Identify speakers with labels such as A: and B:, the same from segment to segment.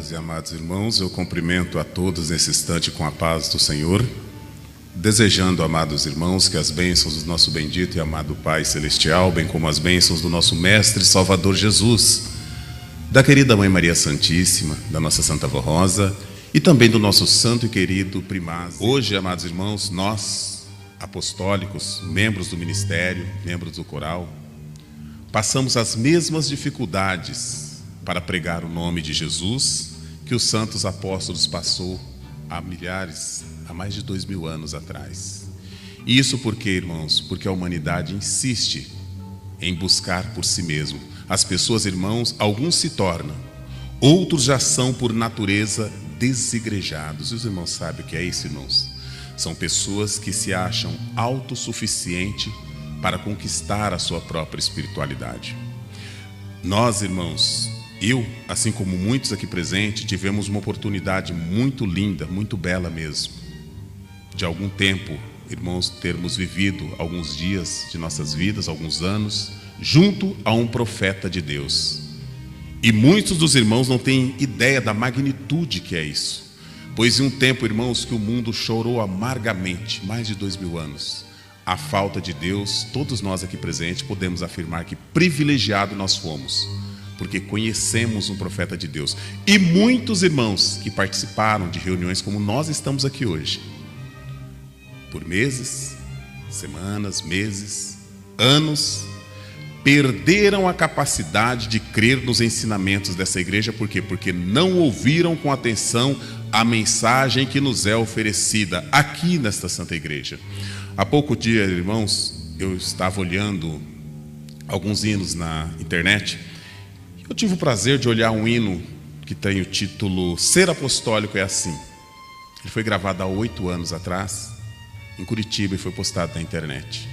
A: Caros e amados irmãos, eu cumprimento a todos nesse instante com a paz do Senhor, desejando, amados irmãos, que as bênçãos do nosso bendito e amado Pai Celestial, bem como as bênçãos do nosso Mestre e Salvador Jesus, da querida Mãe Maria Santíssima, da nossa Santa Avó Rosa e também do nosso santo e querido primaz. Hoje, amados irmãos, nós, apostólicos, membros do ministério, membros do coral, passamos as mesmas dificuldades para pregar o nome de Jesus que os santos apóstolos passou há mais de 2000 anos atrás. E isso por quê, irmãos? Porque a humanidade insiste em buscar por si mesmo. As pessoas, irmãos, alguns se tornam, outros já são por natureza desigrejados. E os irmãos sabem o que é isso, irmãos? São pessoas que se acham autossuficientes para conquistar a sua própria espiritualidade. Nós, irmãos, eu, assim como muitos aqui presentes, tivemos uma oportunidade muito linda, muito bela mesmo, de algum tempo, irmãos, termos vivido alguns dias de nossas vidas, alguns anos, junto a um profeta de Deus. E muitos dos irmãos não têm ideia da magnitude que é isso, pois em um tempo, irmãos, que o mundo chorou amargamente, mais de 2000 anos, a falta de Deus, todos nós aqui presentes podemos afirmar que privilegiado nós fomos, porque conhecemos um profeta de Deus. E muitos irmãos que participaram de reuniões como nós estamos aqui hoje, por meses, semanas, meses, anos, perderam a capacidade de crer nos ensinamentos dessa igreja. Por quê? Porque não ouviram com atenção a mensagem que nos é oferecida aqui nesta Santa Igreja. Há pouco dia, irmãos, eu estava olhando alguns hinos na internet. Eu tive o prazer de olhar um hino que tem o título Ser Apostólico é Assim. Ele foi gravado há 8 anos atrás, em Curitiba, e foi postado na internet.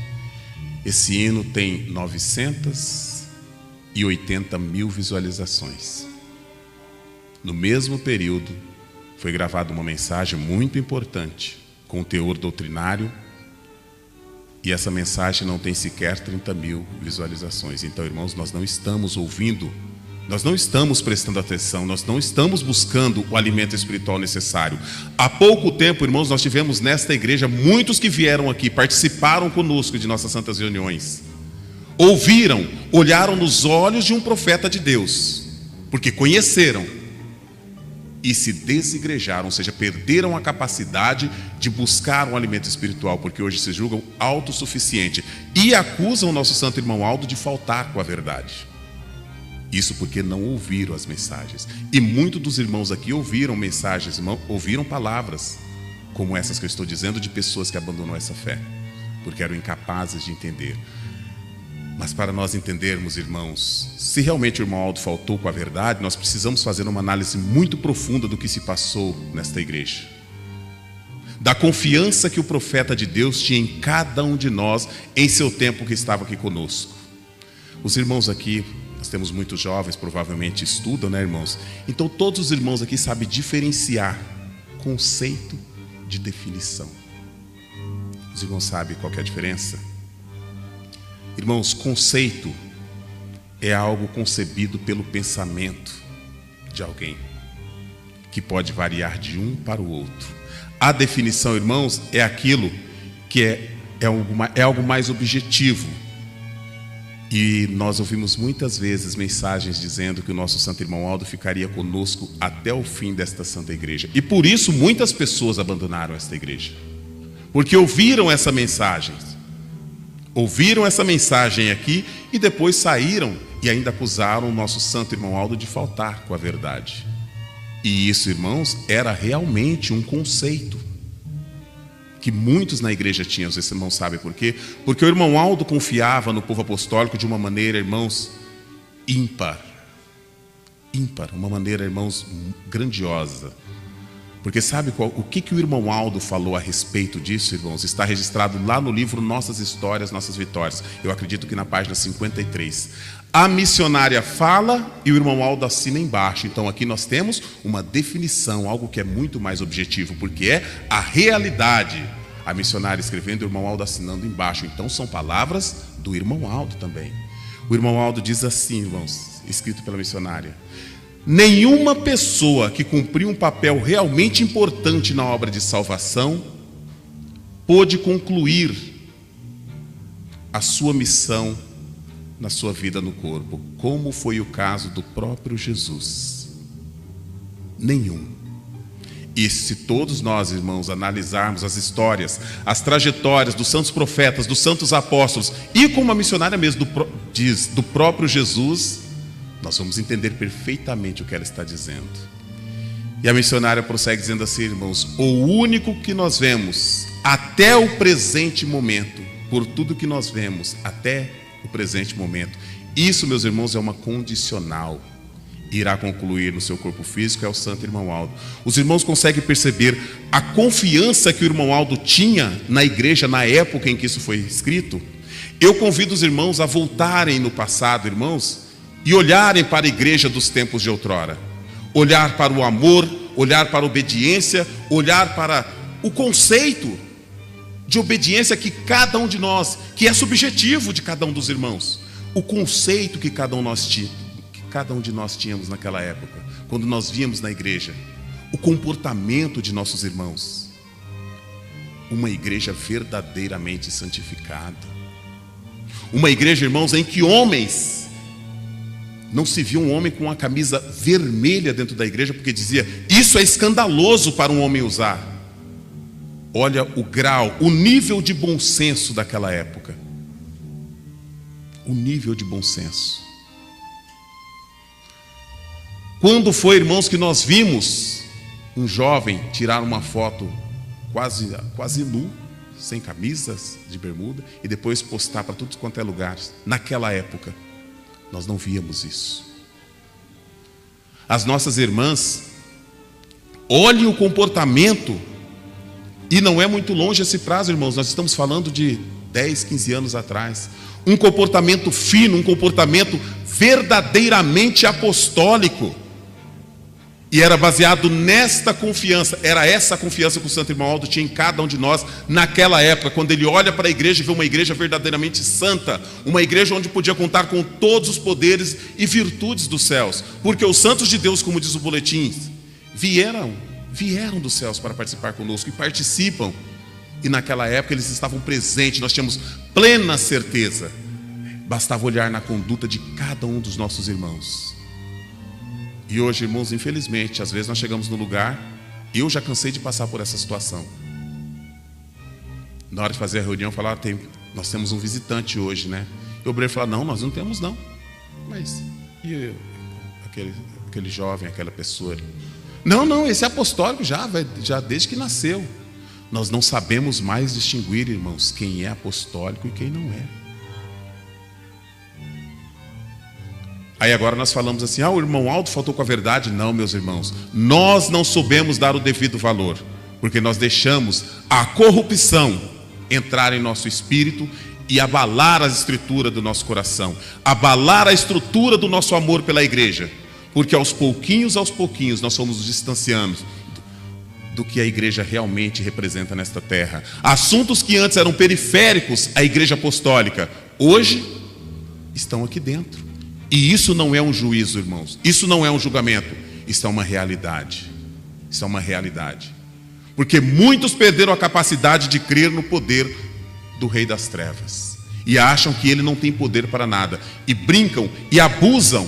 A: Esse hino tem 980 mil visualizações. No mesmo período, foi gravada uma mensagem muito importante, com teor doutrinário, e essa mensagem não tem sequer 30 mil visualizações. Então, irmãos, nós não estamos ouvindo, nós não estamos prestando atenção, nós não estamos buscando o alimento espiritual necessário. Há pouco tempo, irmãos, nós tivemos nesta igreja muitos que vieram aqui, participaram conosco de nossas santas reuniões, ouviram, olharam nos olhos de um profeta de Deus, porque conheceram e se desigrejaram, ou seja, perderam a capacidade de buscar um alimento espiritual, porque hoje se julgam autossuficientes e acusam o nosso santo irmão Aldo de faltar com a verdade. Isso porque não ouviram as mensagens. E muitos dos irmãos aqui ouviram mensagens, ouviram palavras como essas que eu estou dizendo, de pessoas que abandonam essa fé, porque eram incapazes de entender. Mas para nós entendermos, irmãos, se realmente o irmão Aldo faltou com a verdade, nós precisamos fazer uma análise muito profunda do que se passou nesta igreja, da confiança que o profeta de Deus tinha em cada um de nós em seu tempo que estava aqui conosco. Os irmãos aqui, nós temos muitos jovens, provavelmente estudam, né, irmãos? Então todos os irmãos aqui sabem diferenciar conceito de definição. Os irmãos sabem qual que é a diferença? Irmãos, conceito é algo concebido pelo pensamento de alguém, que pode variar de um para o outro. A definição, irmãos, é aquilo que é algo mais objetivo. E nós ouvimos muitas vezes mensagens dizendo que o nosso santo irmão Aldo ficaria conosco até o fim desta Santa Igreja. E por isso muitas pessoas abandonaram esta igreja, porque ouviram essa mensagem. Ouviram essa mensagem aqui e depois saíram e ainda acusaram o nosso santo irmão Aldo de faltar com a verdade. E isso, irmãos, era realmente um conceito que muitos na igreja tinham. Os irmãos sabem por quê? Porque o irmão Aldo confiava no povo apostólico de uma maneira, irmãos, ímpar, uma maneira, irmãos, grandiosa. Porque sabe o que o irmão Aldo falou a respeito disso, irmãos? Está registrado lá no livro Nossas Histórias, Nossas Vitórias. Eu acredito que na página 53. A missionária fala e o irmão Aldo assina embaixo. Então aqui nós temos uma definição, algo que é muito mais objetivo, porque é a realidade. A missionária escrevendo e o irmão Aldo assinando embaixo. Então são palavras do irmão Aldo também. O irmão Aldo diz assim, irmãos, escrito pela missionária: nenhuma pessoa que cumpriu um papel realmente importante na obra de salvação pôde concluir a sua missão na sua vida no corpo, como foi o caso do próprio Jesus. Nenhum. E se todos nós, irmãos, analisarmos as histórias, as trajetórias dos santos profetas, dos santos apóstolos, e como a missionária mesmo diz, do próprio Jesus, nós vamos entender perfeitamente o que ela está dizendo. E a missionária prossegue dizendo assim, irmãos: o único que nós vemos até o presente momento, por tudo que nós vemos até o presente momento, isso, meus irmãos, é uma condicional. Irá concluir no seu corpo físico é o santo irmão Aldo. Os irmãos conseguem perceber a confiança que o irmão Aldo tinha na igreja na época em que isso foi escrito? Eu convido os irmãos a voltarem no passado, irmãos, e olharem para a igreja dos tempos de outrora. Olhar para o amor, olhar para a obediência, olhar para o conceito de obediência que cada um de nós, que é subjetivo de cada um dos irmãos, o conceito que cada um de nós tínhamos naquela época, quando nós víamos na igreja, o comportamento de nossos irmãos. Uma igreja verdadeiramente santificada. Uma igreja, irmãos, em que homens, não se via um homem com uma camisa vermelha dentro da igreja, porque dizia, isso é escandaloso para um homem usar. Olha o grau, o nível de bom senso daquela época. O nível de bom senso. Quando foi, irmãos, que nós vimos um jovem tirar uma foto quase nu, sem camisas, de bermuda, e depois postar para tudo quanto é lugar? Naquela época, nós não víamos isso. As nossas irmãs, olhem o comportamento, e não é muito longe esse prazo, irmãos, nós estamos falando de 10, 15 anos atrás. Um comportamento fino, um comportamento verdadeiramente apostólico. E era baseado nesta confiança, era essa confiança que o santo irmão Aldo tinha em cada um de nós naquela época, quando ele olha para a igreja e vê uma igreja verdadeiramente santa, uma igreja onde podia contar com todos os poderes e virtudes dos céus, porque os santos de Deus, como diz o boletim, vieram dos céus para participar conosco e participam, e naquela época eles estavam presentes, nós tínhamos plena certeza, bastava olhar na conduta de cada um dos nossos irmãos. E hoje, irmãos, infelizmente, às vezes nós chegamos no lugar, eu já cansei de passar por essa situação. Na hora de fazer a reunião, falar, nós temos um visitante hoje, né? E o obreiro fala, não, nós não temos não. Mas, e aquele jovem, aquela pessoa? Não, esse é apostólico já desde que nasceu. Nós não sabemos mais distinguir, irmãos, quem é apostólico e quem não é. Aí agora nós falamos assim, o irmão Aldo faltou com a verdade. Não, meus irmãos, nós não soubemos dar o devido valor, porque nós deixamos a corrupção entrar em nosso espírito e abalar a estrutura do nosso coração, abalar a estrutura do nosso amor pela igreja, porque aos pouquinhos nós fomos nos distanciando do que a igreja realmente representa nesta terra. Assuntos que antes eram periféricos à igreja apostólica, hoje estão aqui dentro. E isso não é um juízo, irmãos. Isso não é um julgamento. Isso é uma realidade. Isso é uma realidade. Porque muitos perderam a capacidade de crer no poder do Rei das Trevas. E acham que ele não tem poder para nada. E brincam e abusam.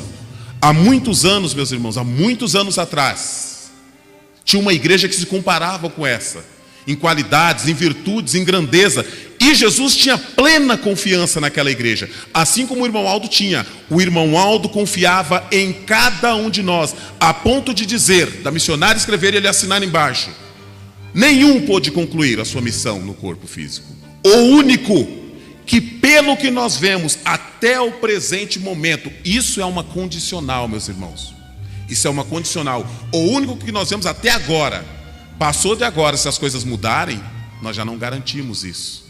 A: Há muitos anos, meus irmãos, há muitos anos atrás, tinha uma igreja que se comparava com essa. Em qualidades, em virtudes, em grandeza. E Jesus tinha plena confiança naquela igreja, assim como o irmão Aldo tinha. O irmão Aldo confiava em cada um de nós, a ponto de dizer, da missionária escrever e ele assinar embaixo, nenhum pôde concluir a sua missão no corpo físico. O único que, pelo que nós vemos até o presente momento, isso é uma condicional, meus irmãos. Isso é uma condicional. O único que nós vemos até agora, passou de agora, se as coisas mudarem, nós já não garantimos isso.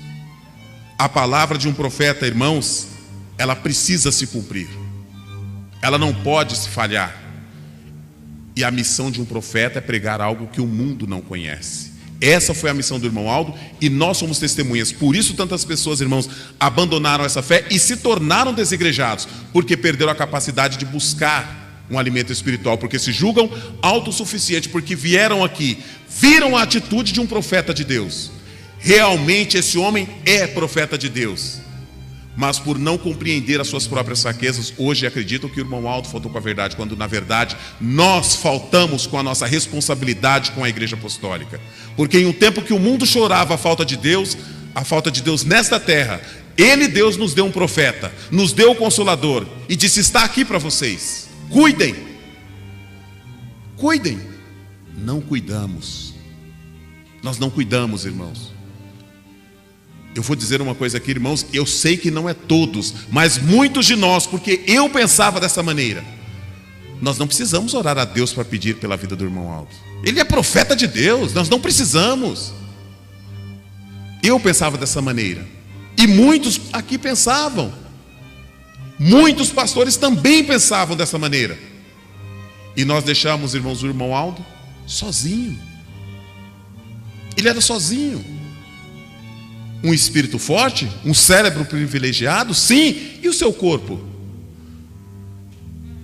A: A palavra de um profeta, irmãos, ela precisa se cumprir. Ela não pode se falhar. E a missão de um profeta é pregar algo que o mundo não conhece. Essa foi a missão do irmão Aldo e nós somos testemunhas. Por isso tantas pessoas, irmãos, abandonaram essa fé e se tornaram desigrejados, porque perderam a capacidade de buscar um alimento espiritual, porque se julgam autossuficientes, porque vieram aqui, viram a atitude de um profeta de Deus. Realmente esse homem é profeta de Deus, mas por não compreender as suas próprias fraquezas, hoje acreditam que o irmão Aldo faltou com a verdade, quando na verdade nós faltamos com a nossa responsabilidade com a igreja apostólica. Porque em um tempo que o mundo chorava a falta de Deus nesta terra, Deus nos deu um profeta, nos deu o Consolador e disse: está aqui para vocês, cuidem. Não cuidamos. Nós não cuidamos, irmãos. Eu vou dizer uma coisa aqui, irmãos, eu sei que não é todos, mas muitos de nós, porque eu pensava dessa maneira. Nós não precisamos orar a Deus para pedir pela vida do irmão Aldo. Ele é profeta de Deus, nós não precisamos. Eu pensava dessa maneira. E muitos aqui pensavam. Muitos pastores também pensavam dessa maneira. E nós deixamos, irmãos, o irmão Aldo sozinho. Ele era sozinho. Um espírito forte, um cérebro privilegiado, sim, e o seu corpo?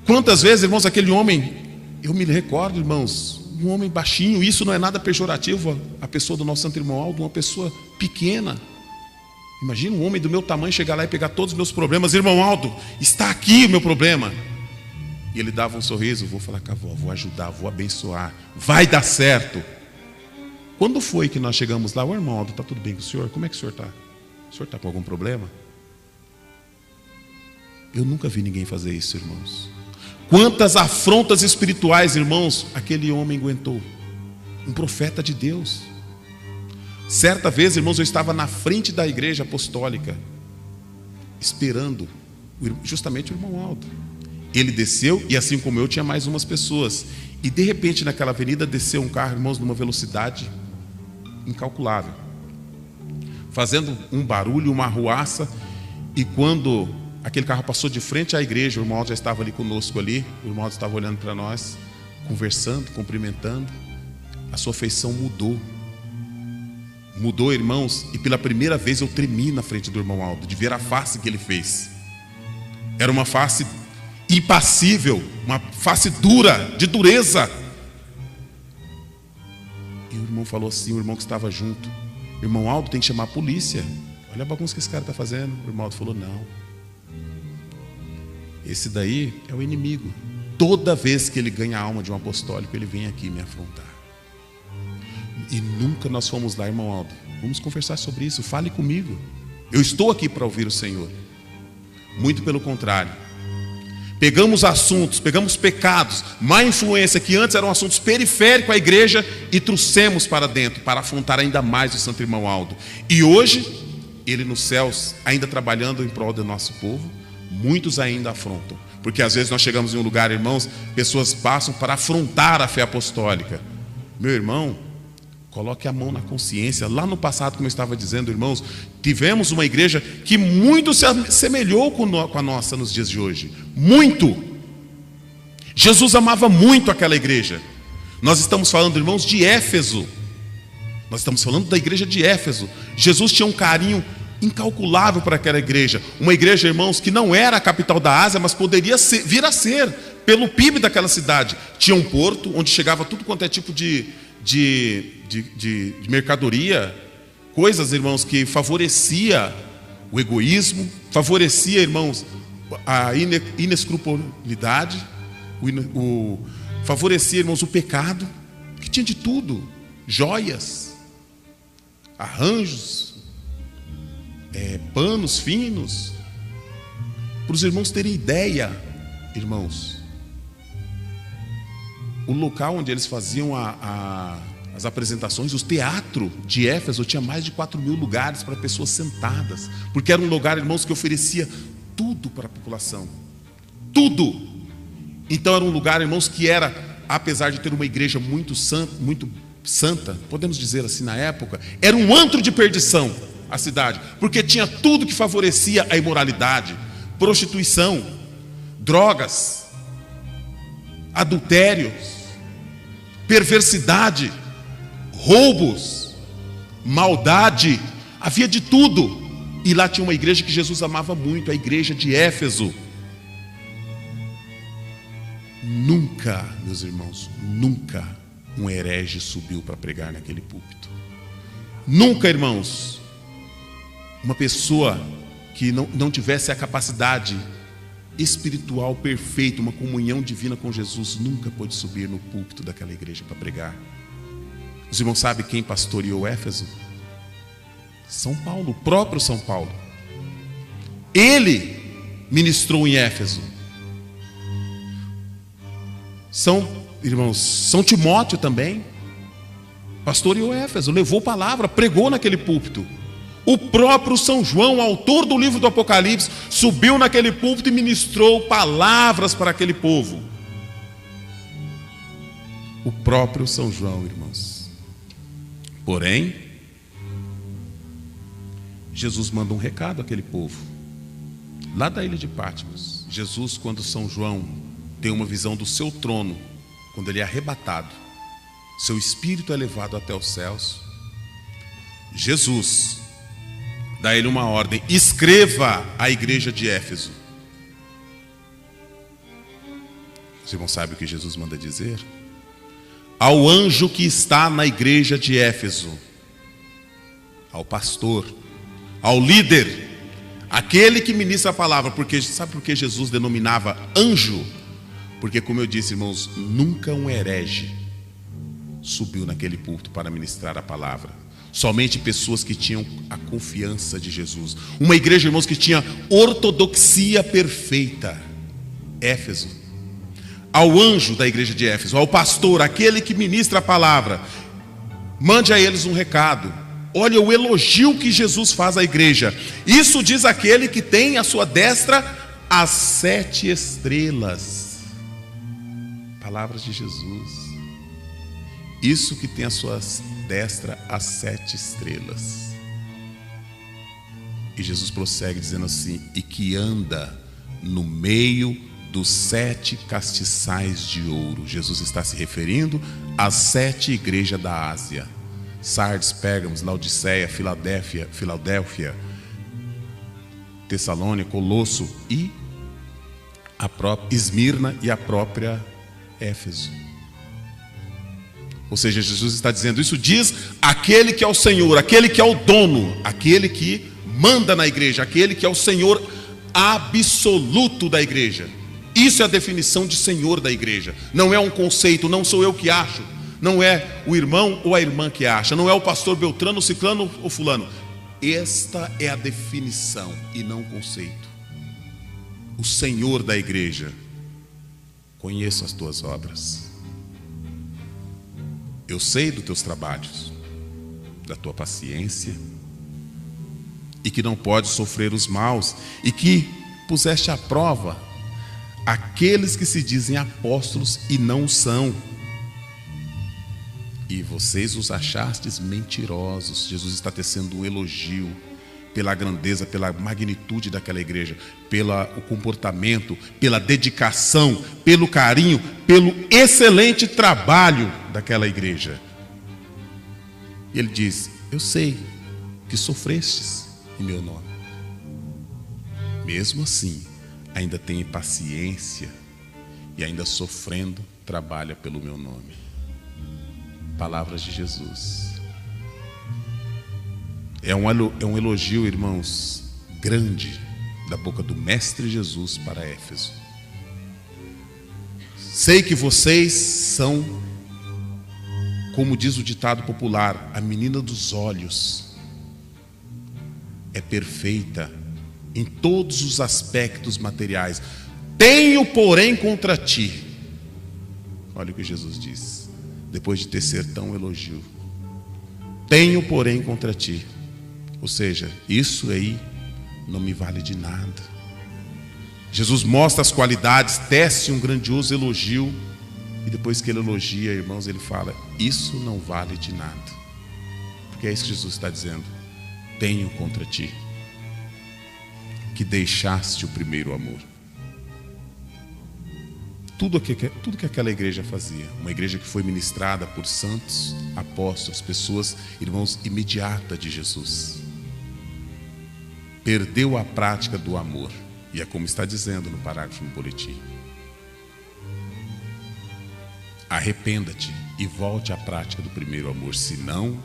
A: Quantas vezes, irmãos, aquele homem, eu me recordo, irmãos, um homem baixinho, isso não é nada pejorativo, a pessoa do nosso santo irmão Aldo, uma pessoa pequena. Imagina um homem do meu tamanho chegar lá e pegar todos os meus problemas: irmão Aldo, está aqui o meu problema. E ele dava um sorriso: vou falar com a avó, vou ajudar, vou abençoar, vai dar certo. Quando foi que nós chegamos lá? Ô irmão Aldo, está tudo bem com o senhor? Como é que o senhor está? O senhor está com algum problema? Eu nunca vi ninguém fazer isso, irmãos. Quantas afrontas espirituais, irmãos, aquele homem aguentou. Um profeta de Deus. Certa vez, irmãos, eu estava na frente da igreja apostólica, esperando justamente o irmão Aldo. Ele desceu, e assim como eu, tinha mais umas pessoas. E de repente, naquela avenida, desceu um carro, irmãos, numa velocidade incalculável, fazendo um barulho, uma arruaça. E quando aquele carro passou de frente à igreja, o irmão Aldo já estava ali conosco ali. O irmão Aldo estava olhando para nós, conversando, cumprimentando. A sua feição mudou, irmãos, e pela primeira vez eu tremi na frente do irmão Aldo, de ver a face que ele fez. Era uma face impassível, uma face dura, de dureza. E o irmão falou assim, o irmão que estava junto: irmão Aldo, tem que chamar a polícia, olha a bagunça que esse cara está fazendo. O irmão Aldo falou: não, esse daí é o inimigo. Toda vez que ele ganha a alma de um apostólico, ele vem aqui me afrontar. E nunca nós fomos lá: irmão Aldo, vamos conversar sobre isso, fale comigo, eu estou aqui para ouvir o Senhor. Muito pelo contrário, pegamos assuntos, pegamos pecados, má influência, que antes eram assuntos periféricos à igreja, e trouxemos para dentro, para afrontar ainda mais o santo irmão Aldo. E hoje, ele nos céus, ainda trabalhando em prol do nosso povo, muitos ainda afrontam. Porque às vezes nós chegamos em um lugar, irmãos, pessoas passam para afrontar a fé apostólica. Meu irmão, coloque a mão na consciência. Lá no passado, como eu estava dizendo, irmãos, tivemos uma igreja que muito se assemelhou com a nossa nos dias de hoje. Muito. Jesus amava muito aquela igreja. Nós estamos falando, irmãos, de Éfeso. Nós estamos falando da igreja de Éfeso. Jesus tinha um carinho incalculável para aquela igreja. Uma igreja, irmãos, que não era a capital da Ásia, mas poderia vir a ser, pelo PIB daquela cidade. Tinha um porto onde chegava tudo quanto é tipo de mercadoria, coisas, irmãos, que favorecia o egoísmo, favorecia, irmãos, a inescrupulidade, favorecia, irmãos, o pecado, que tinha de tudo: joias, arranjos, panos finos. Para os irmãos terem ideia, irmãos, o local onde eles faziam as apresentações, o teatro de Éfeso, tinha mais de 4.000 lugares para pessoas sentadas, porque era um lugar, irmãos, que oferecia tudo para a população, tudo. Então era um lugar, irmãos, que era, apesar de ter uma igreja muito santa, podemos dizer assim na época, era um antro de perdição a cidade, porque tinha tudo que favorecia a imoralidade: prostituição, drogas, adultérios, perversidade, roubos, maldade, havia de tudo. E lá tinha uma igreja que Jesus amava muito, a igreja de Éfeso. nunca, meus irmãos, nunca um herege subiu para pregar naquele púlpito. Nunca, irmãos, uma pessoa que não tivesse a capacidade espiritual perfeita, uma comunhão divina com Jesus, nunca pôde subir no púlpito daquela igreja para pregar. Os irmãos sabem quem pastoreou Éfeso? São Paulo, o próprio São Paulo. Ele ministrou em Éfeso. Irmãos, São Timóteo também pastoreou Éfeso, levou palavra, pregou naquele púlpito. O próprio São João, autor do livro do Apocalipse, subiu naquele púlpito e ministrou palavras para aquele povo. O próprio São João, irmãos. Porém, Jesus manda um recado àquele povo, lá da ilha de Patmos. Jesus, quando São João tem uma visão do seu trono, quando ele é arrebatado, seu espírito é levado até os céus, Jesus dá a ele uma ordem: escreva à igreja de Éfeso. Os irmãos sabem o que Jesus manda dizer? Ao anjo que está na igreja de Éfeso, ao pastor, ao líder, aquele que ministra a palavra. Porque sabe por que Jesus denominava anjo? Porque, como eu disse, irmãos, nunca um herege subiu naquele púlpito para ministrar a palavra. Somente pessoas que tinham a confiança de Jesus. Uma igreja, irmãos, que tinha ortodoxia perfeita. Éfeso. Ao anjo da igreja de Éfeso, ao pastor, aquele que ministra a palavra, mande a eles um recado. Olha o elogio que Jesus faz à igreja. Isso diz aquele que tem à sua destra as 7 estrelas. Palavras de Jesus. Isso que tem à sua destra as 7 estrelas. E Jesus prossegue dizendo assim: e que anda no meio dos 7 castiçais de ouro. Jesus está se referindo às 7 igrejas da Ásia: Sardes, Pérgamos, Laodiceia, Filadélfia, Tessalônica, Colosso e a própria Esmirna e a própria Éfeso. Ou seja, Jesus está dizendo: isso diz aquele que é o Senhor, aquele que é o dono, aquele que manda na igreja, aquele que é o Senhor absoluto da igreja. Isso é a definição de Senhor da igreja. Não é um conceito, não sou eu que acho, não é o irmão ou a irmã que acha, não é o pastor Beltrano, Ciclano ou Fulano. Esta é a definição e não o conceito. O Senhor da igreja: conheço as tuas obras, eu sei dos teus trabalhos, da tua paciência, e que não podes sofrer os maus, e que puseste à prova aqueles que se dizem apóstolos e não são, e vocês os achastes mentirosos. Jesus está tecendo um elogio pela grandeza, pela magnitude daquela igreja, pelo comportamento, pela dedicação, pelo carinho, pelo excelente trabalho daquela igreja. E ele diz: eu sei que sofrestes em meu nome, mesmo assim ainda tem paciência e ainda sofrendo trabalha pelo meu nome. Palavras de Jesus. É um elogio, irmãos, grande da boca do Mestre Jesus para Éfeso. Sei que vocês são, como diz o ditado popular, a menina dos olhos. É perfeita em todos os aspectos materiais. Tenho, porém, contra ti. Olha o que Jesus diz, depois de tecer tão elogio. Tenho, porém, contra ti. Ou seja, isso aí não me vale de nada. Jesus mostra as qualidades, tece um grandioso elogio, e depois que ele elogia, irmãos, ele fala: isso não vale de nada. Porque é isso que Jesus está dizendo: tenho contra ti que deixaste o primeiro amor. Tudo que aquela igreja fazia, uma igreja que foi ministrada por santos, apóstolos, pessoas, irmãos, imediata de Jesus, perdeu a prática do amor. E é como está dizendo no parágrafo no boletim: arrependa-te e volte à prática do primeiro amor, senão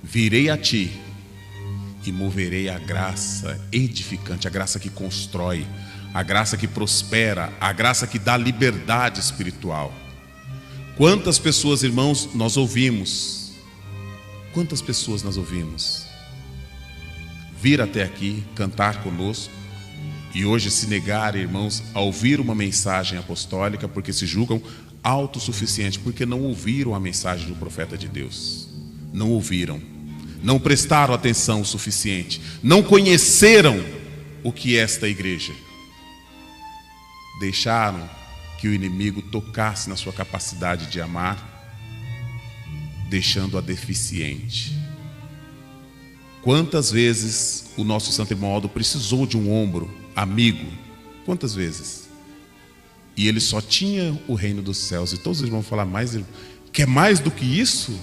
A: virei a ti e moverei a graça edificante, a graça que constrói, a graça que prospera, a graça que dá liberdade espiritual. Quantas pessoas, irmãos, nós ouvimos? Quantas pessoas nós ouvimos vir até aqui, cantar conosco, e hoje se negar, irmãos, a ouvir uma mensagem apostólica porque se julgam autossuficientes, porque não ouviram a mensagem do profeta de Deus. Não ouviram, não prestaram atenção o suficiente, não conheceram o que é esta igreja. Deixaram que o inimigo tocasse na sua capacidade de amar, deixando-a deficiente. Quantas vezes o nosso santo irmão Aldo precisou de um ombro amigo? Quantas vezes? E ele só tinha o reino dos céus. E todos os irmãos falam, mais, quer mais do que isso?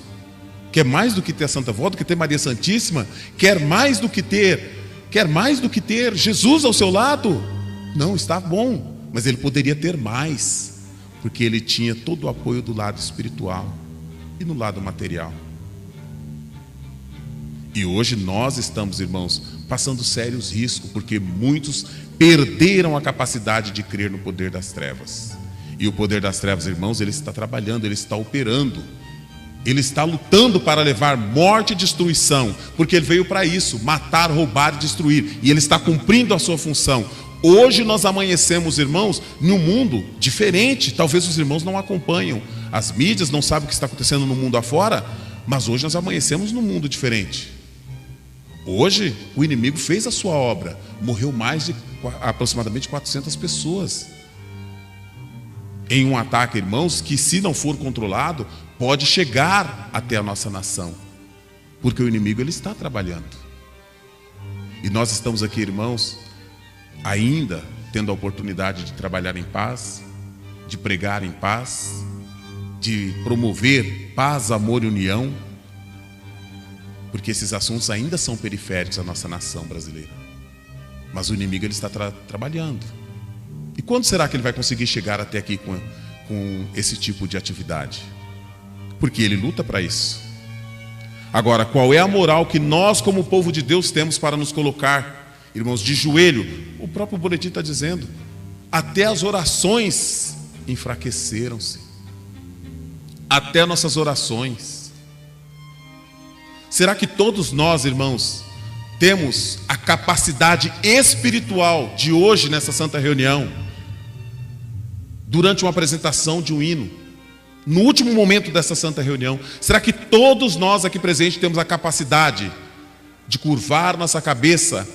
A: Quer mais do que ter a Santa Vó, do que ter Maria Santíssima? Quer mais do que ter Jesus ao seu lado? Não, está bom, mas ele poderia ter mais, porque ele tinha todo o apoio do lado espiritual e no lado material. E hoje nós estamos, irmãos, passando sérios riscos, porque muitos perderam a capacidade de crer no poder das trevas. E o poder das trevas, irmãos, ele está trabalhando, ele está operando, ele está lutando para levar morte e destruição, porque ele veio para isso, matar, roubar e destruir, e ele está cumprindo a sua função. Hoje nós amanhecemos, irmãos, num mundo diferente. Talvez os irmãos não acompanham as mídias, não sabem o que está acontecendo no mundo afora, mas hoje nós amanhecemos num mundo diferente. Hoje o inimigo fez a sua obra, morreu mais de aproximadamente 400 pessoas em um ataque, irmãos, que se não for controlado, pode chegar até a nossa nação, porque o inimigo ele está trabalhando. E nós estamos aqui, irmãos, ainda tendo a oportunidade de trabalhar em paz, de pregar em paz, de promover paz, amor e união, porque esses assuntos ainda são periféricos à nossa nação brasileira. Mas o inimigo ele está trabalhando. E quando será que ele vai conseguir chegar até aqui com esse tipo de atividade? Porque ele luta para isso. Agora, qual é a moral que nós, como povo de Deus, temos para nos colocar, irmãos, de joelho? O próprio boletim está dizendo, até as orações enfraqueceram-se. Até nossas orações. Será que todos nós, irmãos, temos a capacidade espiritual de hoje, nessa santa reunião, durante uma apresentação de um hino, no último momento dessa santa reunião, será que todos nós aqui presentes temos a capacidade de curvar nossa cabeça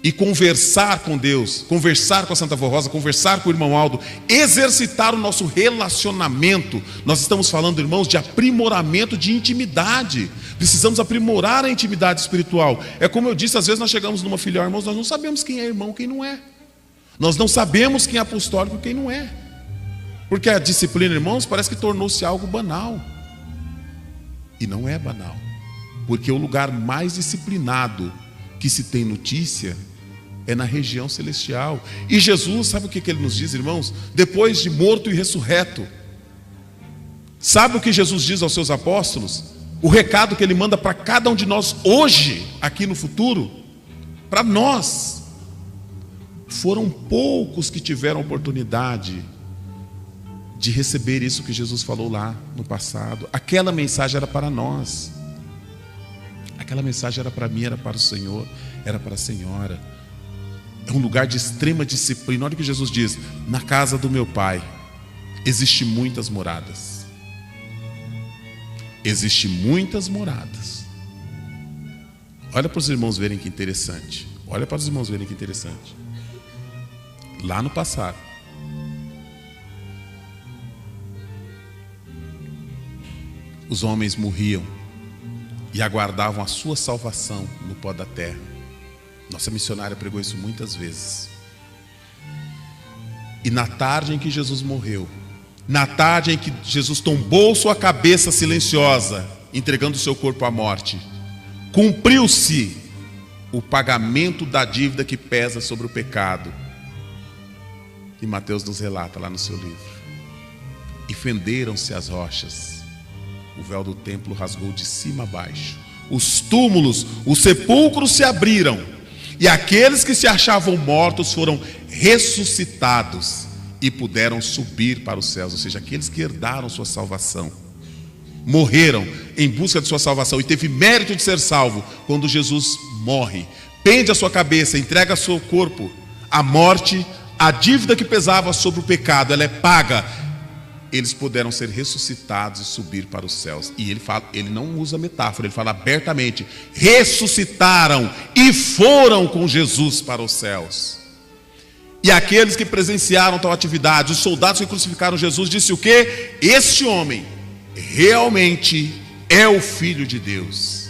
A: e conversar com Deus, conversar com a Santa Vó Rosa, conversar com o irmão Aldo, exercitar o nosso relacionamento? Nós estamos falando, irmãos, de aprimoramento de intimidade. Precisamos aprimorar a intimidade espiritual. É como eu disse, às vezes nós chegamos numa filial, irmãos, nós não sabemos quem é irmão, quem não é. Nós não sabemos quem é apostólico, quem não é. Porque a disciplina, irmãos, parece que tornou-se algo banal. E não é banal. Porque o lugar mais disciplinado que se tem notícia é na região celestial. E Jesus, sabe o que ele nos diz, irmãos? Depois de morto e ressurreto, sabe o que Jesus diz aos seus apóstolos? O recado que ele manda para cada um de nós hoje, aqui no futuro, para nós. Foram poucos que tiveram oportunidade de receber isso que Jesus falou lá no passado. Aquela mensagem era para nós. Aquela mensagem era para mim, era para o Senhor, era para a senhora. É um lugar de extrema disciplina. Olha o que Jesus diz: na casa do meu Pai existem muitas moradas. Existem muitas moradas. Olha para os irmãos verem que interessante. Olha para os irmãos verem que interessante. Lá no passado, os homens morriam e aguardavam a sua salvação no pó da terra. Nossa missionária pregou isso muitas vezes. E na tarde em que Jesus morreu, na tarde em que Jesus tombou sua cabeça silenciosa, entregando o seu corpo à morte, cumpriu-se o pagamento da dívida que pesa sobre o pecado. E Mateus nos relata lá no seu livro. e fenderam-se as rochas. O véu do templo rasgou de cima a baixo. Os túmulos, os sepulcros se abriram, e aqueles que se achavam mortos foram ressuscitados e puderam subir para os céus. Ou seja, aqueles que herdaram sua salvação, morreram em busca de sua salvação e teve mérito de ser salvo. Quando Jesus morre, pende a sua cabeça, entrega seu corpo à morte, a dívida que pesava sobre o pecado, ela é paga. Eles puderam ser ressuscitados e subir para os céus. E ele não usa metáfora, ele fala abertamente: ressuscitaram e foram com Jesus para os céus. E aqueles que presenciaram tal atividade, os soldados que crucificaram Jesus, disse o quê? Este homem realmente é o Filho de Deus.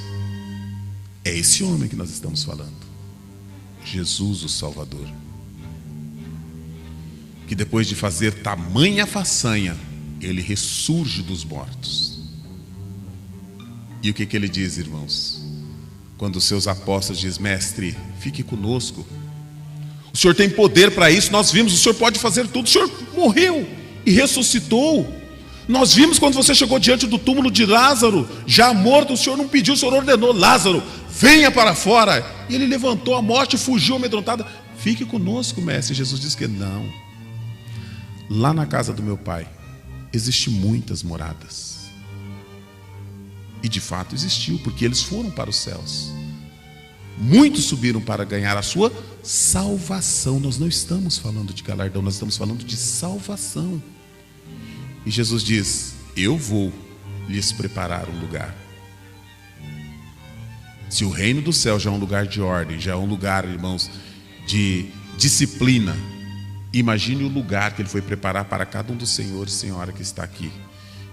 A: É esse homem que nós estamos falando, Jesus o Salvador, que depois de fazer tamanha façanha, ele ressurge dos mortos. E o que ele diz, irmãos? Quando os seus apóstolos dizem: mestre, fique conosco, o Senhor tem poder para isso, nós vimos, o Senhor pode fazer tudo, o Senhor morreu e ressuscitou. Nós vimos quando você chegou diante do túmulo de Lázaro, já morto, o Senhor não pediu, o Senhor ordenou: Lázaro, venha para fora. E ele levantou a morte, fugiu amedrontado. Fique conosco, mestre. Jesus disse que não. Lá na casa do meu pai existem muitas moradas. E de fato existiu, porque eles foram para os céus. Muitos subiram para ganhar a sua salvação. Nós não estamos falando de galardão, nós estamos falando de salvação. E Jesus diz: eu vou lhes preparar um lugar. Se o reino do céu já é um lugar de ordem, já é um lugar, irmãos, de disciplina, imagine o lugar que ele foi preparar para cada um dos senhores e senhora que está aqui,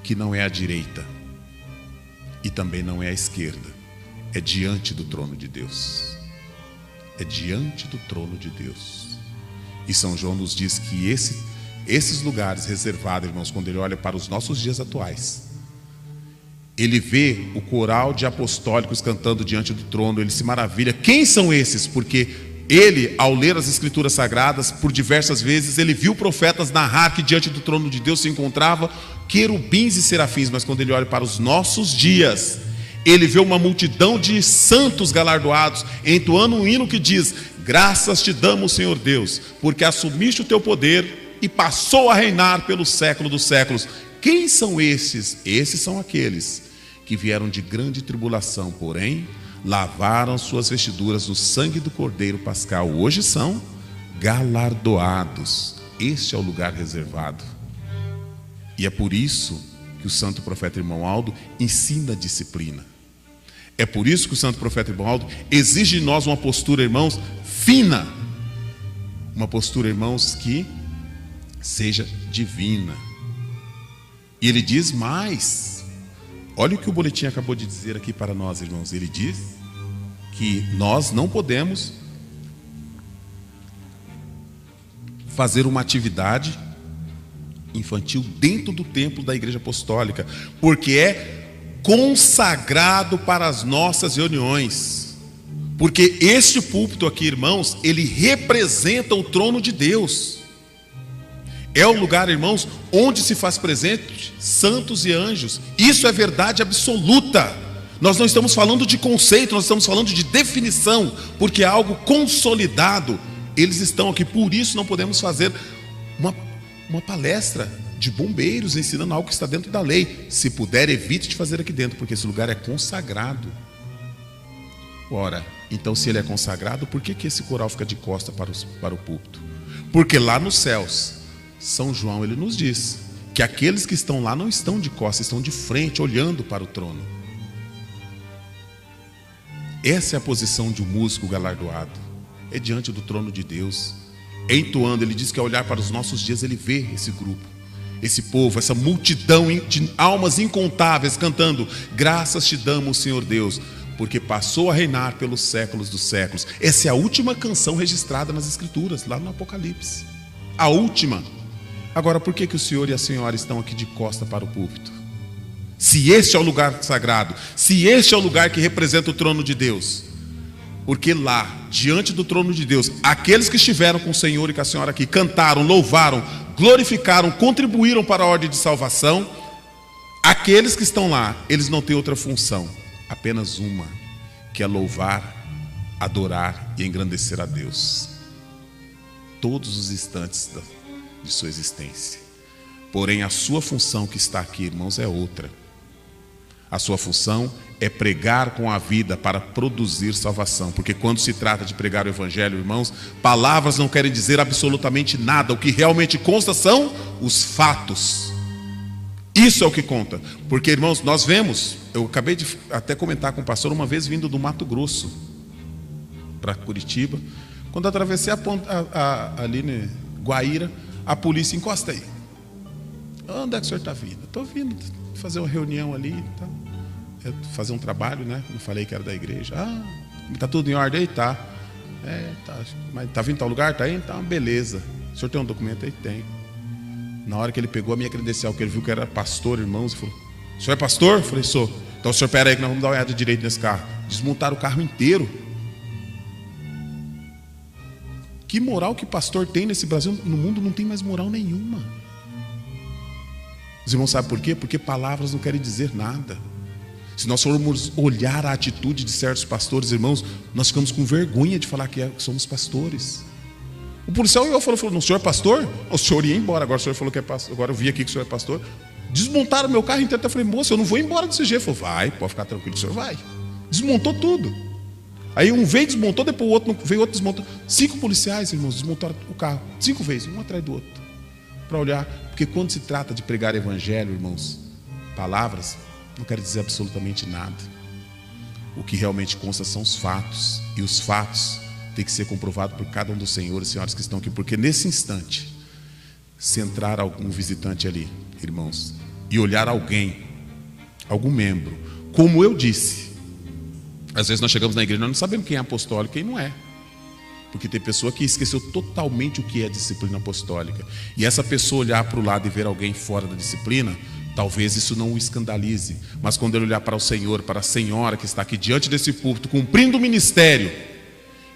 A: que não é à direita e também não é à esquerda, é diante do trono de Deus. É diante do trono de Deus. E São João nos diz que esses lugares reservados, irmãos, quando ele olha para os nossos dias atuais, ele vê o coral de apostólicos cantando diante do trono, ele se maravilha. Quem são esses? Porque ele, ao ler as escrituras sagradas, por diversas vezes, ele viu profetas narrar que diante do trono de Deus se encontrava querubins e serafins. Mas quando ele olha para os nossos dias, ele vê uma multidão de santos galardoados, entoando um hino que diz: graças te damos, Senhor Deus, porque assumiste o teu poder e passou a reinar pelo século dos séculos. Quem são esses? Esses são aqueles que vieram de grande tribulação, porém lavaram suas vestiduras no sangue do Cordeiro Pascal. Hoje são galardoados. Este é o lugar reservado. E é por isso que o santo profeta irmão Aldo ensina a disciplina. É por isso que o santo profeta irmão Aldo exige de nós uma postura, irmãos, fina. Uma postura, irmãos, que seja divina. E ele diz mais. Olha o que o boletim acabou de dizer aqui para nós, irmãos. Ele diz que nós não podemos fazer uma atividade infantil dentro do templo da Igreja Apostólica, porque é consagrado para as nossas reuniões. Porque este púlpito aqui, irmãos, ele representa o trono de Deus. É o lugar, irmãos, onde se faz presente santos e anjos. Isso é verdade absoluta. Nós não estamos falando de conceito, nós estamos falando de definição, porque é algo consolidado. Eles estão aqui, por isso não podemos fazer uma palestra de bombeiros ensinando algo que está dentro da lei. Se puder, evite de fazer aqui dentro, porque esse lugar é consagrado. Ora, então se ele é consagrado, por que esse coral fica de costa para o púlpito? Porque lá nos céus, São João, ele nos diz que aqueles que estão lá não estão de costas, estão de frente, olhando para o trono. Essa é a posição de um músico galardoado. É diante do trono de Deus, entoando. Ele diz que ao olhar para os nossos dias, ele vê esse grupo, esse povo, essa multidão de almas incontáveis cantando: graças te damos, Senhor Deus, porque passou a reinar pelos séculos dos séculos. Essa é a última canção registrada nas Escrituras, lá no Apocalipse. A última. Agora, por que o senhor e a senhora estão aqui de costa para o púlpito? Se este é o lugar sagrado, se este é o lugar que representa o trono de Deus. Porque lá, diante do trono de Deus, aqueles que estiveram com o Senhor e com a senhora aqui, cantaram, louvaram, glorificaram, contribuíram para a ordem de salvação, aqueles que estão lá, eles não têm outra função, apenas uma, que é louvar, adorar e engrandecer a Deus todos os instantes de sua existência. Porém, a sua função que está aqui, irmãos, é outra. A sua função é pregar com a vida para produzir salvação. Porque quando se trata de pregar o evangelho, irmãos, palavras não querem dizer absolutamente nada. O que realmente consta são os fatos. Isso é o que conta. Porque, irmãos, nós vemos, eu acabei de até comentar com o pastor uma vez vindo do Mato Grosso para Curitiba. Quando atravessei a ponte ali em Guaíra, a polícia encosta aí. Onde é que o senhor está vindo? Estou vindo fazer uma reunião ali, tá? Fazer um trabalho, né? Não falei que era da igreja. Está tudo em ordem aí? Tá. Tá. Mas está vindo em tal lugar? Tá aí? Então, beleza. O senhor tem um documento aí? Tem. Na hora que ele pegou a minha credencial, que ele viu que era pastor, irmãos, ele falou: o senhor é pastor? Eu falei: sou. Então o senhor, pera aí que nós vamos dar uma olhada direito nesse carro. Desmontaram o carro inteiro. Que moral que pastor tem nesse Brasil? No mundo não tem mais moral nenhuma. Os irmãos sabem por quê? Porque palavras não querem dizer nada. Se nós formos olhar a atitude de certos pastores, irmãos, nós ficamos com vergonha de falar que somos pastores. O policial falou: não, o senhor é pastor? O senhor ia embora, agora o senhor falou que é pastor. Agora eu vi aqui que o senhor é pastor. Desmontaram meu carro inteiro. Eu falei: moço, eu não vou embora desse jeito. Ele falou: vai, pode ficar tranquilo, o senhor vai. Desmontou tudo. Aí um veio, desmontou, depois o outro veio, outro desmontou. 5 policiais, irmãos, desmontaram o carro 5 vezes, um atrás do outro, para olhar. Porque quando se trata de pregar evangelho, irmãos, palavras não quer dizer absolutamente nada. O que realmente consta são os fatos. E os fatos têm que ser comprovados por cada um dos senhores e senhoras que estão aqui. Porque nesse instante, se entrar algum visitante ali, irmãos, e olhar alguém, algum membro, como eu disse, às vezes nós chegamos na igreja e nós não sabemos quem é apostólico e quem não é. Porque tem pessoa que esqueceu totalmente o que é disciplina apostólica. E essa pessoa olhar para o lado e ver alguém fora da disciplina, talvez isso não o escandalize. Mas quando ele olhar para o Senhor, para a senhora que está aqui diante desse púlpito, cumprindo o ministério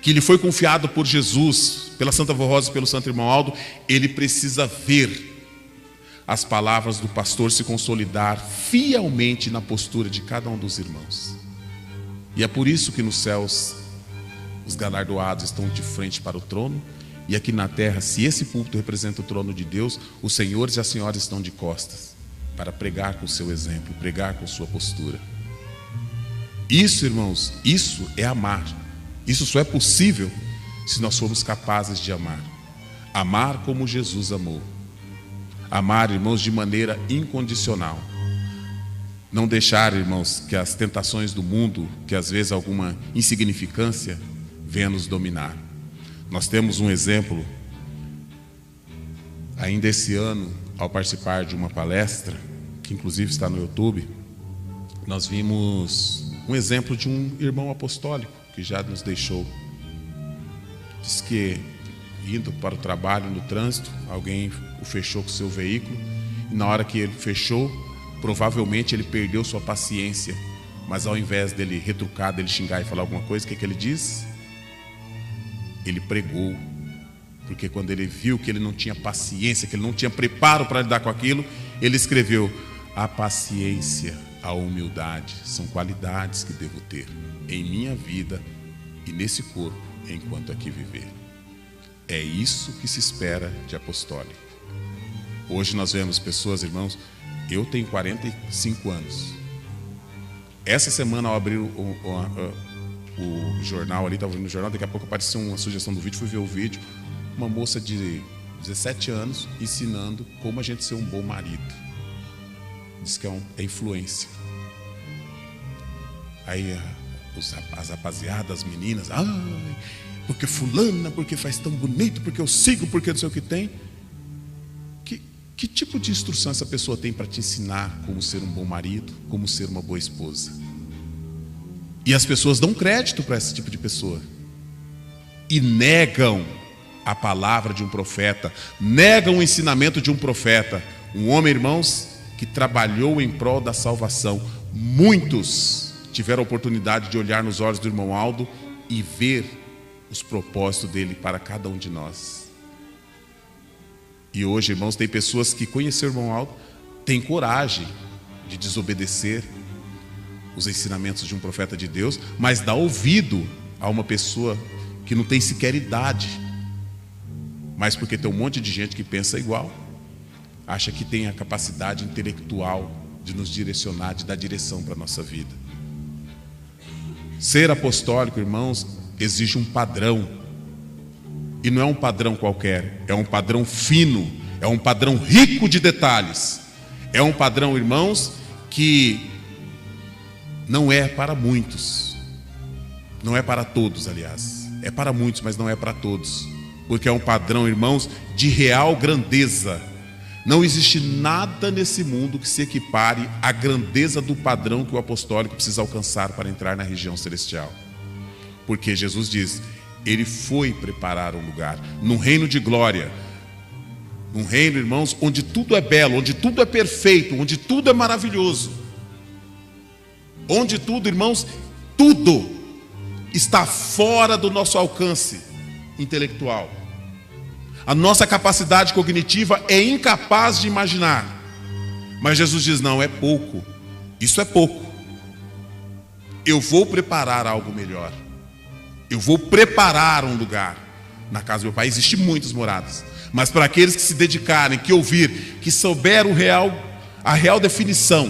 A: que lhe foi confiado por Jesus, pela Santa Vó Rosa e pelo Santo Irmão Aldo, ele precisa ver as palavras do pastor se consolidar fielmente na postura de cada um dos irmãos. E é por isso que nos céus os galardoados estão de frente para o trono, e aqui na terra, se esse púlpito representa o trono de Deus, os senhores e as senhoras estão de costas para pregar com o seu exemplo, pregar com sua postura. Isso, irmãos, isso é amar. Isso só é possível se nós formos capazes de amar. Amar como Jesus amou. Amar, irmãos, de maneira incondicional. Não deixar, irmãos, que as tentações do mundo, que às vezes alguma insignificância, venha nos dominar. Nós temos um exemplo, ainda esse ano, ao participar de uma palestra, que inclusive está no YouTube, nós vimos um exemplo de um irmão apostólico que já nos deixou. Diz que, indo para o trabalho no trânsito, alguém o fechou com o seu veículo, e na hora que ele fechou, provavelmente ele perdeu sua paciência, mas ao invés dele retrucar, dele xingar e falar alguma coisa, o que ele diz? Ele pregou, porque quando ele viu que ele não tinha paciência, que ele não tinha preparo para lidar com aquilo, ele escreveu: a paciência, a humildade são qualidades que devo ter em minha vida e nesse corpo enquanto aqui viver. É isso que se espera de apostólico. Hoje nós vemos pessoas, irmãos, eu tenho 45 anos. Essa semana, ao abrir o jornal ali, estava vendo o jornal, daqui a pouco apareceu uma sugestão do vídeo, fui ver o vídeo, uma moça de 17 anos ensinando como a gente ser um bom marido. Diz que é influência. Aí as rapaziadas, as meninas, porque fulana, porque faz tão bonito, porque eu sigo, porque não sei o que tem. Que tipo de instrução essa pessoa tem para te ensinar como ser um bom marido, como ser uma boa esposa? E as pessoas dão crédito para esse tipo de pessoa e negam a palavra de um profeta, negam o ensinamento de um profeta, um homem, irmãos, que trabalhou em prol da salvação. Muitos tiveram a oportunidade de olhar nos olhos do irmão Aldo e ver os propósitos dele para cada um de nós. E hoje, irmãos, tem pessoas que conheceram o irmão Aldo, têm coragem de desobedecer os ensinamentos de um profeta de Deus, mas dá ouvido a uma pessoa que não tem sequer idade, mas porque tem um monte de gente que pensa igual, acha que tem a capacidade intelectual de nos direcionar, de dar direção para a nossa vida. Ser apostólico, irmãos, exige um padrão, e não é um padrão qualquer, é um padrão fino, é um padrão rico de detalhes, é um padrão, irmãos, que não é para muitos, não é para todos, aliás, é para muitos, mas não é para todos, porque é um padrão, irmãos, de real grandeza. Não existe nada nesse mundo que se equipare à grandeza do padrão que o apostólico precisa alcançar para entrar na região celestial. Porque Jesus diz, ele foi preparar um lugar, num reino de glória, num reino, irmãos, onde tudo é belo, onde tudo é perfeito, onde tudo é maravilhoso, onde tudo, irmãos, tudo está fora do nosso alcance intelectual. A nossa capacidade cognitiva é incapaz de imaginar. Mas Jesus diz, não, é pouco. Isso é pouco. Eu vou preparar algo melhor. Eu vou preparar um lugar. Na casa do meu pai existem muitas moradas. Mas para aqueles que se dedicarem, que ouvir, que souberam a real definição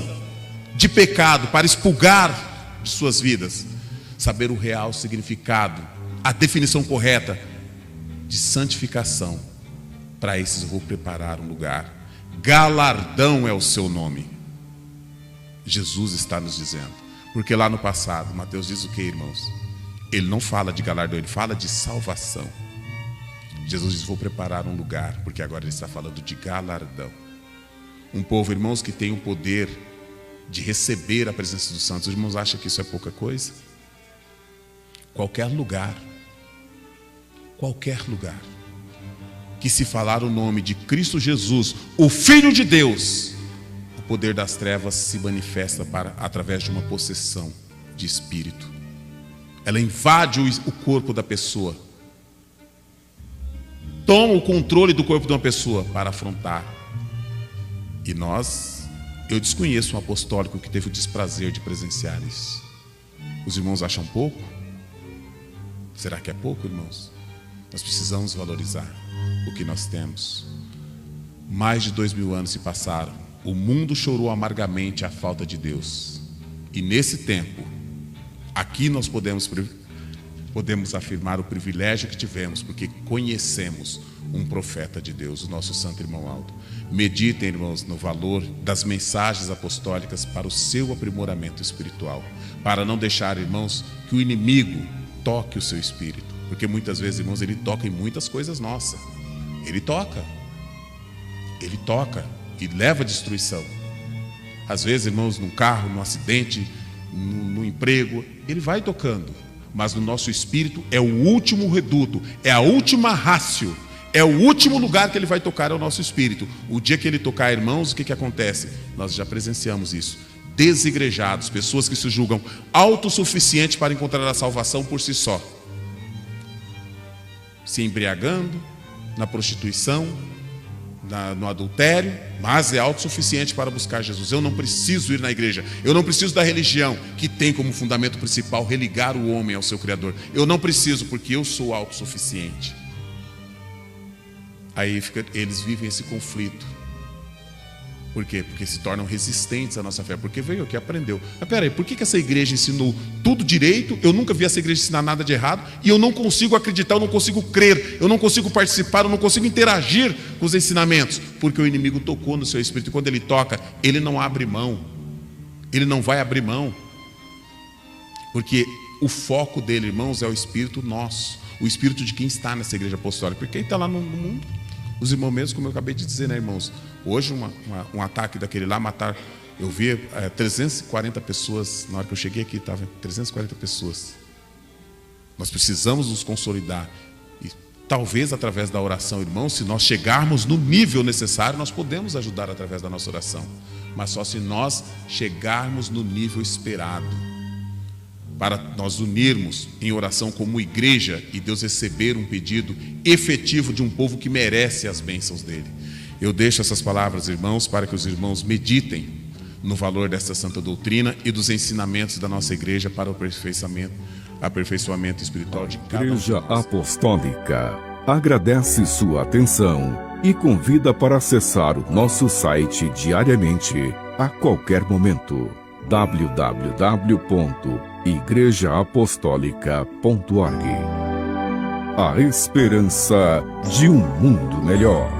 A: de pecado para expurgar de suas vidas, saber o real significado, a definição correta de santificação, para esses eu vou preparar um lugar. Galardão é o seu nome. Jesus está nos dizendo, porque lá no passado, Mateus diz o que, irmãos? Ele não fala de galardão, ele fala de salvação. Jesus diz, vou preparar um lugar, porque agora ele está falando de galardão. Um povo, irmãos, que tem o poder de receber a presença dos santos. Os irmãos acham que isso é pouca coisa? Qualquer lugar que se falar o nome de Cristo Jesus, o Filho de Deus, o poder das trevas se manifesta através de uma possessão de espírito. Ela invade o corpo da pessoa, toma o controle do corpo de uma pessoa para afrontar. E eu desconheço um apostólico que teve o desprazer de presenciar isso. Os irmãos acham pouco? Será que é pouco, irmãos? Nós precisamos valorizar o que nós temos. Mais de 2000 anos se passaram. O mundo chorou amargamente a falta de Deus. E nesse tempo, aqui nós podemos afirmar o privilégio que tivemos, porque conhecemos um profeta de Deus, o nosso santo irmão Aldo. Meditem, irmãos, no valor das mensagens apostólicas para o seu aprimoramento espiritual, para não deixar, irmãos, que o inimigo toque o seu espírito, porque muitas vezes, irmãos, ele toca em muitas coisas nossas. Ele toca e leva à destruição. Às vezes, irmãos, num carro, num acidente, no emprego, ele vai tocando, mas no nosso espírito é o último reduto, é a última rácio, é o último lugar que ele vai tocar, é o nosso espírito. O dia que ele tocar, irmãos, o que acontece? Nós já presenciamos isso. Desigrejados, pessoas que se julgam autossuficientes para encontrar a salvação por si só, se embriagando na prostituição, no adultério, mas é autossuficiente para buscar Jesus. Eu não preciso ir na igreja, eu não preciso da religião que tem como fundamento principal religar o homem ao seu Criador. Eu não preciso, porque eu sou autossuficiente. Aí eles vivem esse conflito. Por quê? Porque se tornam resistentes à nossa fé, porque veio aqui, aprendeu. Mas peraí, por que essa igreja ensinou tudo direito? Eu nunca vi essa igreja ensinar nada de errado, e eu não consigo acreditar, eu não consigo crer, eu não consigo participar, eu não consigo interagir com os ensinamentos, porque o inimigo tocou no seu espírito, e quando ele toca, ele não abre mão, ele não vai abrir mão, porque o foco dele, irmãos, é o espírito nosso, o espírito de quem está nessa igreja apostólica, porque quem está lá no mundo, os irmãos mesmo, como eu acabei de dizer, né, irmãos? Hoje um ataque daquele lá, eu vi 340 pessoas, na hora que eu cheguei aqui, estava 340 pessoas. Nós precisamos nos consolidar. E talvez através da oração, irmãos, se nós chegarmos no nível necessário, nós podemos ajudar através da nossa oração. Mas só se nós chegarmos no nível esperado. Para nós unirmos em oração como igreja e Deus receber um pedido efetivo de um povo que merece as bênçãos dele. Eu deixo essas palavras, irmãos, para que os irmãos meditem no valor desta santa doutrina e dos ensinamentos da nossa igreja para o aperfeiçoamento espiritual de cada um.
B: Igreja Apostólica agradece sua atenção e convida para acessar o nosso site diariamente, a qualquer momento. www.igrejaapostólica.org. A esperança de um mundo melhor.